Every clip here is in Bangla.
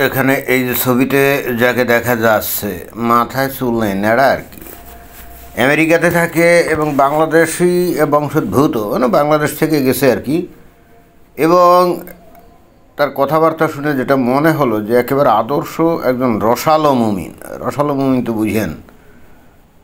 এখানে এই যে ছবিতে যাকে দেখা যাচ্ছে মাথায় চুল নেই, নেড়া আর কি, আমেরিকাতে থাকে এবং বাংলাদেশি বংশোদ্ভূত, মানে বাংলাদেশ থেকে গেছে আর কি। এবং তার কথাবার্তা শুনে যেটা মনে হলো যে একেবারে আদর্শ একজন রসালো মুমিন। রসালো মুমিন তো বুঝেন,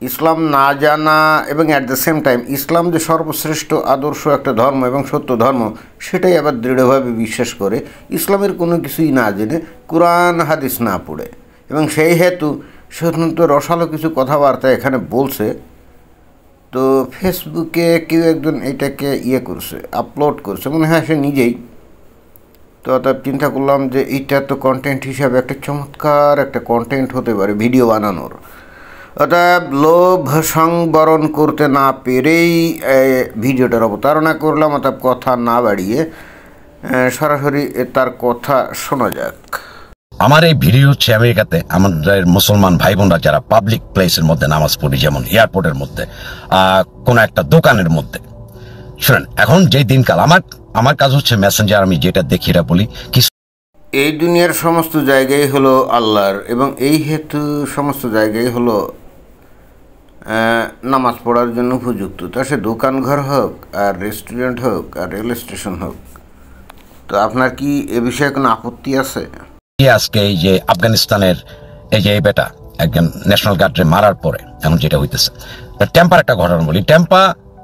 ইসলাম না জানা এবং অ্যাট দ্য সেম টাইম ইসলাম যে সর্বশ্রেষ্ঠ আদর্শ একটা ধর্ম এবং সত্য ধর্ম, সেটাই আবার দৃঢ়ভাবে বিশ্বাস করে, ইসলামের কোনো কিছুই না জেনে, কোরআন হাদিস না পড়ে। এবং সেই হেতু সে অত্যন্ত রসালো কিছু কথাবার্তা এখানে বলছে। তো ফেসবুকে কেউ একজন এটাকে করছে, আপলোড করছে, মনে হয় সে নিজেই। তো অর্থাৎ চিন্তা করলাম যে এইটা তো কন্টেন্ট হিসাবে একটা চমৎকার একটা কন্টেন্ট হতে পারে ভিডিও বানানোর। অর্থাৎ লোভ সংবরণ করতে না পেরেই ভিডিওটার অবতারণা করলাম। অর্থাৎ কথা না বাড়িয়ে সরাসরি তার কথা শোনা যাক। আমার এই ভিডিও হচ্ছে আমেরিকাতে আমাদের মুসলমান ভাই বোনরা যারা পাবলিক প্লেসের মধ্যে নামাজ পড়ি, যেমন এয়ারপোর্টের মধ্যে, কোনো একটা দোকানের মধ্যে। শুনেন, এখন যেই দিনকাল আমার কাজ হচ্ছে মেসেঞ্জার, আমি যেটা দেখি এটা বলি। এই দুনিয়ার সমস্ত জায়গায় হলো আল্লাহর, এবং এই হেতু সমস্ত জায়গায় হলো নামাজ পড়ার জন্য উপযুক্ত। তা সে দোকানঘর হোক, আর রেস্টুরেন্ট হোক, আর রেল স্টেশন হোক। তো আপনার কি এ বিষয়ে কোনো আপত্তি আছে? আজকে এই যে আফগানিস্তানের এই যে বেটা একজন ন্যাশনাল গার্ডে মারার পরে এখন যেটা হইতেছে, টেম্পার একটা ঘটনা বলি। টেম্পা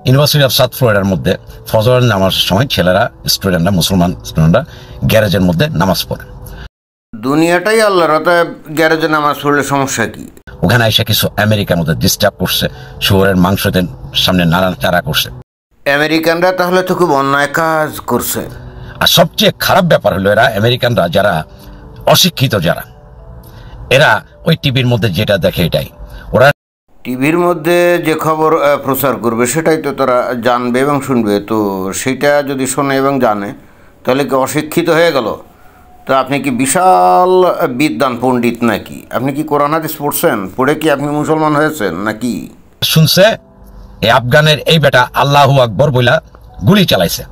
ইউনিভার্সিটি অফ সাউথ ফ্লোরিডার মধ্যে ফজরের নামাজের সময় ছেলেরা, স্টুডেন্টরা, মুসলমান স্টুডেন্টরা গ্যারেজের মধ্যে নামাজ পড়ে। দুনিয়াটাই আল্লাহর, অতএব গ্যারেজে নামাজ পড়লে সমস্যা কি? ওখানে এসে কিছু আমেরিকার মধ্যে ডিস্টার্ব করছে, শুয়োরের মাংসদের সামনে নাড়াচাড়া করছে। আমেরিকানরা তাহলে তো খুব অন্যায় কাজ করছে। আর সবচেয়ে খারাপ ব্যাপার হলো এরা আমেরিকানরা যারা অশিক্ষিত, যারা এরা ওই টিভির মধ্যে যেটা দেখে এটাই ওরা, টিভির মধ্যে যে খবর প্রচার করবে সেটাই তো তারা জানবে এবং শুনবে। তো সেটা যদি শোনে এবং জানে, তাহলে কি অশিক্ষিত হয়ে গেল? তো আপনি কি বিশাল বিদ্বান পণ্ডিত নাকি? আপনি কি কোরআন হাদিস পড়ছেন? পড়ে কি আপনি মুসলমান হয়েছেন নাকি? শুনছে এই আফগানের এই বেটা আল্লাহু আকবর বইলা গুলি চালাইছে।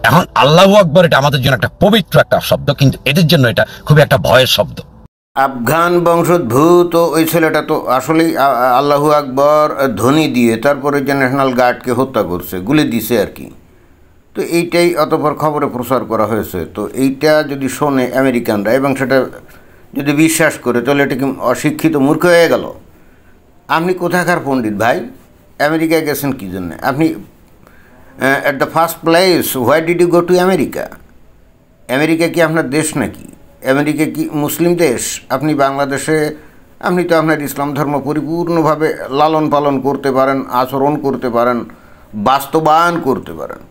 এখন আল্লাহু আকবর এটা আমাদের জন্য একটা পবিত্র একটা শব্দ, কিন্তু এদের জন্য এটা খুবই একটা ভয়ের শব্দ। আফগান বংশোদ্ভূত ওই ছেলেটা তো আসলেই আল্লাহু আকবর ধ্বনি দিয়ে তারপরে যে ন্যাশনাল গার্ডকে হত্যা করছে, গুলি দিছে আর কি। তো এইটাই অতঃপর খবরে প্রচার করা হয়েছে। তো এইটা যদি শোনে আমেরিকানরা এবং সেটা যদি বিশ্বাস করে, তাহলে এটা কি অশিক্ষিত মূর্খ হয়ে গেল? আপনি কোথাকার পণ্ডিত ভাই? আমেরিকায় গেছেন কী জন্যে? আপনি at the first place why did you go to America? America কি আপনার দেশ নাকি? আমেরিকা কি মুসলিম দেশ? আপনি বাংলাদেশে, আপনি তো আপনার ইসলাম ধর্ম পরিপূর্ণভাবে লালন পালন করতে পারেন, আচরণ করতে পারেন, বাস্তবায়ন করতে পারেন।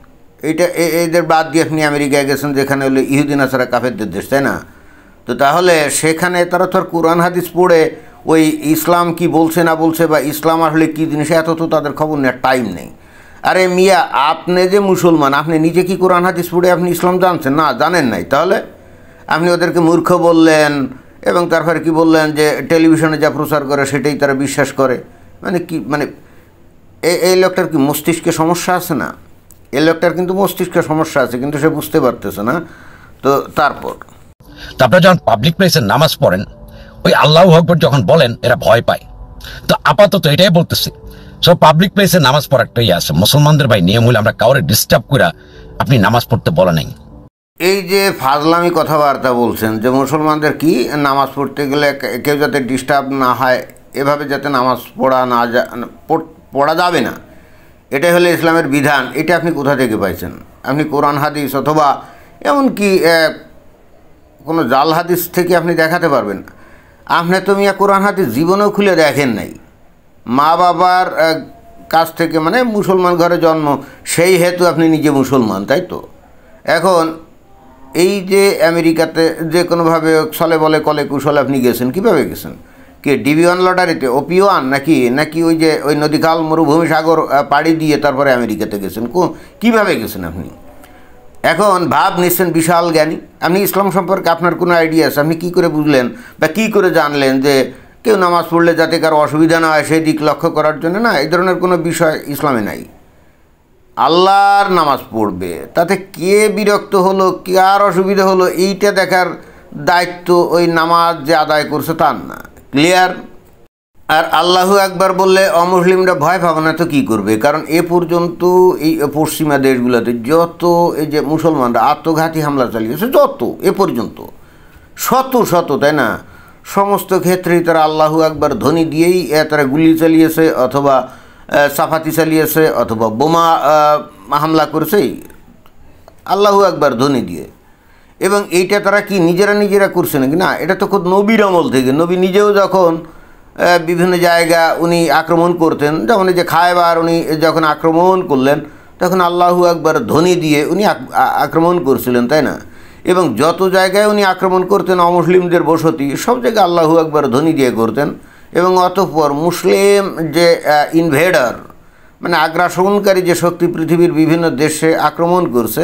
এইটা এদের বাদ দিয়ে আপনি আমেরিকায় গেছেন, যেখানে হলো ইহুদি নাসারা কাফেরদের দেশ, তাই না? তো তাহলে সেখানে তারা তো আর কোরআন হাদিস পড়ে ওই ইসলাম কি বলছে না বলছে, বা ইসলাম আসলে কী জিনিস, এত তো তাদের খবর নেওয়ার টাইম নেই। আরে মিয়া, আপনি যে মুসলমান, আপনি নিজে কি কোরআন হাদিস পড়ে আপনি ইসলাম জানছেন? না, জানেন নাই। তাহলে আপনি ওদেরকে মূর্খ বললেন, এবং তারপরে কি বললেন যে টেলিভিশনে যা প্রচার করে সেটাই তারা বিশ্বাস করে। মানে কি, মানে এই লোকটার কি মস্তিষ্কে সমস্যা আছে না? এই লোকটার কিন্তু মস্তিষ্কে সমস্যা আছে, কিন্তু সে বুঝতে পারতেছে না। তো তারপর আপনারা যখন পাবলিক প্লেসে নামাজ পড়েন, ওই আল্লাহু আকবর যখন বলেন এরা ভয় পায়। তো আপাতত এটাই বলতেছি, সব পাবলিক প্লেসে নামাজ পড়াটাই আছে মুসলমানদের ভাই নিয়ম হলে আমরা কাউরে ডিস্টার্ব করে আপনি নামাজ পড়তে বলা নেই। এই যে ফাজলামি কথাবার্তা বলছেন যে মুসলমানদের কি নামাজ পড়তে গেলে কেউ যাতে ডিস্টার্ব না হয়, এভাবে যাতে নামাজ পড়া যাবে না, এটাই হলো ইসলামের বিধান, এটা আপনি কোথা থেকে পাইছেন? আপনি কোরআন হাদিস অথবা এমনকি কোনো জাল হাদিস থেকে আপনি দেখাতে পারবেন? আপনি তো মিয়া কোরআন হাদিস জীবনেও খুলে দেখেন নাই। মা বাবার কাছ থেকে, মানে মুসলমান ঘরে জন্ম, সেই হেতু আপনি নিজে মুসলমান, তাই তো? এখন এই যে আমেরিকাতে যে কোনোভাবে ছলে বলে কলে কুশলে আপনি গেছেন, কীভাবে গেছেন? কে ডিবি-1 লটারিতে, OP-1 নাকি ওই যে ওই নদীখাল মরুভূমি সাগর পাড়ি দিয়ে তারপরে আমেরিকাতে গেছেন? কীভাবে গেছেন আপনি? এখন ভাব নিচ্ছেন বিশাল জ্ঞানী। আপনি ইসলাম সম্পর্কে আপনার কোনো আইডিয়া আছে? আপনি কী করে বুঝলেন বা কী করে জানলেন যে কেউ নামাজ পড়লে যাতে কারো অসুবিধা না হয় সেই দিক লক্ষ্য করার জন্য? না, এই ধরনের কোনো বিষয় ইসলামে নাই। আল্লাহর নামাজ পড়বে, তাতে কে বিরক্ত হলো, কার অসুবিধা হলো, এইটা দেখার দায়িত্ব ওই নামাজ যে আদায় করছে তার না। ক্লিয়ার? আর আল্লাহু আকবার বললে অমুসলিমরা ভয় পাবে না তো কী করবে? কারণ এ পর্যন্ত এই পশ্চিমা দেশগুলোতে যত এই যে মুসলমানরা আত্মঘাতী হামলা চালিয়েছে, যত এ পর্যন্ত শত শত, তাই না, সমস্ত ক্ষেত্রেই তারা আল্লাহু আকবার ধ্বনি দিয়েই তারা গুলি চালিয়েছে, অথবা চাপাতি চালিয়েছে, অথবা বোমা হামলা করেছে আল্লাহু আকবার ধ্বনি দিয়ে। এবং এইটা তারা কি নিজেরা করছে নাকি? না, এটা তো খুব নবীর আমল থেকে। নবী নিজেও যখন বিভিন্ন জায়গা উনি আক্রমণ করতেন, যেমন এই যে খায়বার উনি যখন আক্রমণ করলেন তখন আল্লাহু আকবার ধ্বনি দিয়ে উনি আক্রমণ করছিলেন, তাই না? এবং যত জায়গায় উনি আক্রমণ করতেন অমুসলিমদের বসতি, সব জায়গায় আল্লাহু আকবার ধ্বনি দিয়ে করতেন। এবং অতঃপর মুসলিম যে ইনভেডার, মানে আগ্রাসনকারী যে শক্তি পৃথিবীর বিভিন্ন দেশে আক্রমণ করছে,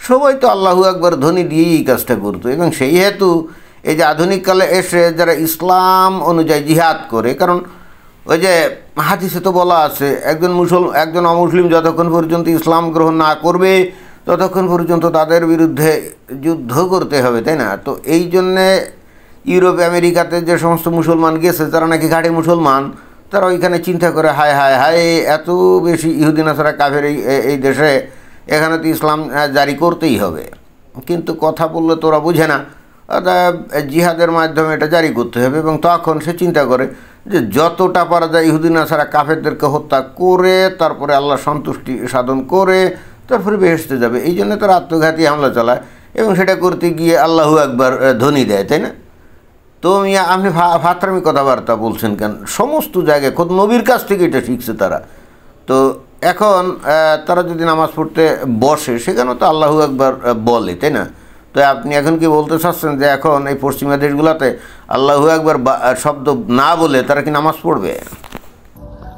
সবাই তো আল্লাহু আকবার ধ্বনি দিয়েই এই কাজটা করতো। এবং সেই হেতু এই যে আধুনিককালে এসে যারা ইসলাম অনুযায়ী জিহাদ করে, কারণ ওই যে হাদিসে তো বলা আছে একজন অমুসলিম যতক্ষণ পর্যন্ত ইসলাম গ্রহণ না করবে ততক্ষণ পর্যন্ত তাদের বিরুদ্ধে যুদ্ধ করতে হবে, তাই না? তো এই জন্যে ইউরোপ আমেরিকাতে যে সমস্ত মুসলমান গেছে যারা নাকি ঘাটে মুসলমান, তারা ওইখানে চিন্তা করে হায় হায় হায় এত বেশি ইহুদি নাসারা কাফের এই দেশে, এখানে তো ইসলাম জারি করতেই হবে। কিন্তু কথা বললে তোরা বুঝে না, অর্থাৎ জিহাদের মাধ্যমে এটা জারি করতে হবে। এবং তখন সে চিন্তা করে যে যতটা পারা যায় ইহুদি নাসারা কাফেরদেরকে হত্যা করে তারপরে আল্লাহ সন্তুষ্টি সাধন করে তারপরে বেহেশতে যাবে। এই জন্য তারা আত্মঘাতী হামলা চালায় এবং সেটা করতে গিয়ে আল্লাহু আকবার ধ্বনি দেয়, তাই না? তো আপনি ফাতরামি কথাবার্তা বলছেন কেন? সমস্ত জায়গায় খোদ নবীর কাছ থেকে এটা শিখছে তারা। তো এখন তারা যদি নামাজ পড়তে বসে সেখানেও তো আল্লাহু আকবার বলে, তাই না? তো আপনি এখন কি বলতে চাচ্ছেন যে এখন এই পশ্চিমা দেশগুলোতে আল্লাহু আকবার শব্দ না বলে তারা কি নামাজ পড়বে?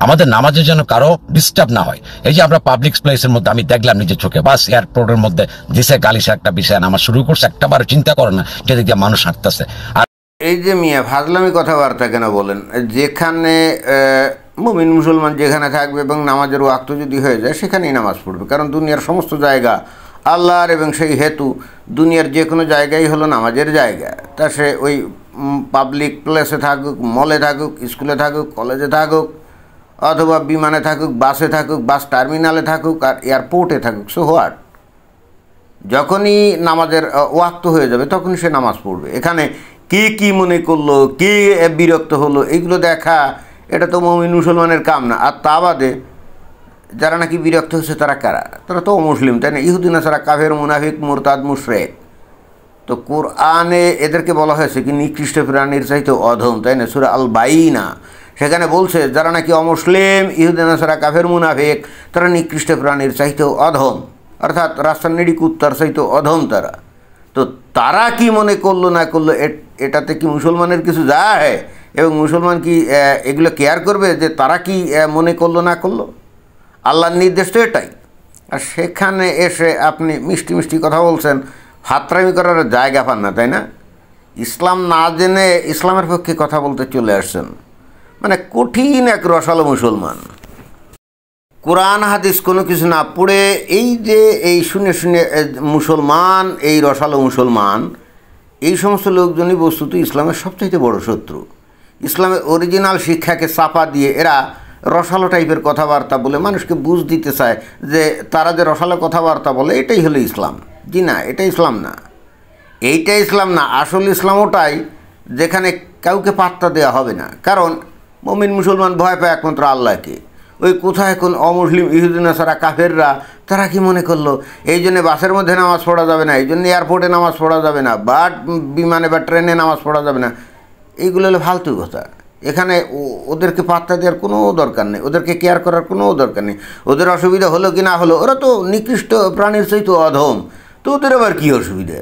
আমাদের নামাজের যেন কারো ডিস্টার্ব না হয়। এই যে আমরা পাবলিক প্লেসের মধ্যে আমি দেখলাম নিজের চোখে, বাস এয়ারপোর্টের মধ্যে দিশে গালিসে একটা বিষয় নামাজ শুরু করছে, একটা বার চিন্তা করে না যেদিকে মানুষ হাঁটতেছে। আর এই যে মিয়া ফাজলামি কথাবার্তা কেন বলেন? যেখানে মুমিন মুসলমান যেখানে থাকবে এবং নামাজের ওয়াক্ত যদি হয়ে যায় সেখানেই নামাজ পড়বে। কারণ দুনিয়ার সমস্ত জায়গা আল্লাহর, এবং সেই হেতু দুনিয়ার যে কোনো জায়গাই হলো নামাজের জায়গা। তা সে ওই পাবলিক প্লেসে থাকুক, মলে থাকুক, স্কুলে থাকুক, কলেজে থাকুক, অথবা বিমানে থাকুক, বাসে থাকুক, বাস টার্মিনালে থাকুক, আর এয়ারপোর্টে থাকুক, সো হোয়াট, যখনই নামাজের ওয়াক্ত হয়ে যাবে তখন সে নামাজ পড়বে। এখানে কে কী মনে করলো, কে বিরক্ত হলো, এইগুলো দেখা এটা তো মুমিন মুসলমানের কাম না। আর তা বাদে যারা নাকি বিরক্ত হচ্ছে তারা কারা? তারা তো অমুসলিম, তাই না? ইহুদি নাসারা কাফের, মুনাফিক, মুরতাদ, মুশরিক। তো কোরআনে এদেরকে বলা হয়েছে কি নিকৃষ্ট প্রাণীর চাইতে অধম, তাই না? সূরা আল বাইনা সেখানে বলছে যারা নাকি অমুসলিম, ইহুদি নাসারা কাফের, মুনাফিক, তারা নিকৃষ্ট প্রাণীর চাইতেও অধম, অর্থাৎ রাস্তার নিড়ি কুত্তার চাইতেও অধম তারা। তো তারা কি মনে করলো না করলো এটাতে কি মুসলমানের কিছু যায়? এবং মুসলমান কি এগুলো কেয়ার করবে যে তারা কি মনে করলো না করলো? আল্লাহর নির্দেশ তো এটাই। আর সেখানে এসে আপনি মিষ্টি মিষ্টি কথা বলছেন, ফাতরামি করার জায়গা পান না, তাই না? ইসলাম না জেনে ইসলামের পক্ষে কথা বলতে চলে আসছেন, মানে কঠিন এক রসালো মুসলমান। কোরআন হাদিস কোনো কিছু না পড়ে এই যে এই শুনে শুনে মুসলমান, এই রসালো মুসলমান, এই সমস্ত লোকজনই বস্তুত ইসলামের সবচাইতে বড় শত্রু। ইসলামের অরিজিনাল শিক্ষাকে চাপা দিয়ে এরা রসালো টাইপের কথাবার্তা বলে মানুষকে বুঝ দিতে চায় যে তারা যে রসালো কথাবার্তা বলে এটাই হলো ইসলাম। জি না, এটা ইসলাম না, এইটা ইসলাম না। আসল ইসলাম ওটাই যেখানে কাউকে পাত্তা দেওয়া হবে না। কারণ মুমিন মুসলমান ভয় পায় একমাত্র আল্লাহকে। ওই কোথায় এখন অমুসলিম, ইহুদি নাসারা, কাফেররা তারা কি মনে করলো এই জন্যে বাসের মধ্যে নামাজ পড়া যাবে না, এই জন্য এয়ারপোর্টে নামাজ পড়া যাবে না, বা বিমানে বা ট্রেনে নামাজ পড়া যাবে না, এইগুলো হলো ফালতু কথা। এখানে ওদেরকে পাত্তা দেওয়ার কোনো দরকার নেই, ওদেরকে কেয়ার করার কোনো দরকার নেই। ওদের অসুবিধা হলো কি না হলো, ওরা তো নিকৃষ্ট প্রাণীর চাইতে অধম, তো ওদের আবার কী অসুবিধা?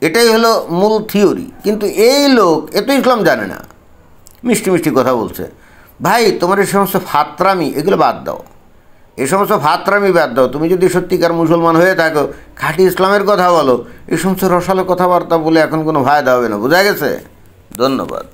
এটাই হলো মূল থিওরি। কিন্তু এই লোক এত ইসলাম জানে না, মিষ্টি মিষ্টি কথা বলছে। ভাই তোমার এই সমস্ত ফাতরামি এগুলো বাদ দাও, এই সমস্ত ফাতরামি বাদ দাও। তুমি যদি সত্যিকার মুসলমান হয়ে থাকো, খাঁটি ইসলামের কথা বলো। এই সমস্ত রসালো কথাবার্তা বলে এখন কোনো ফায়দা হবে না, বোঝা গেছে? ধন্যবাদ।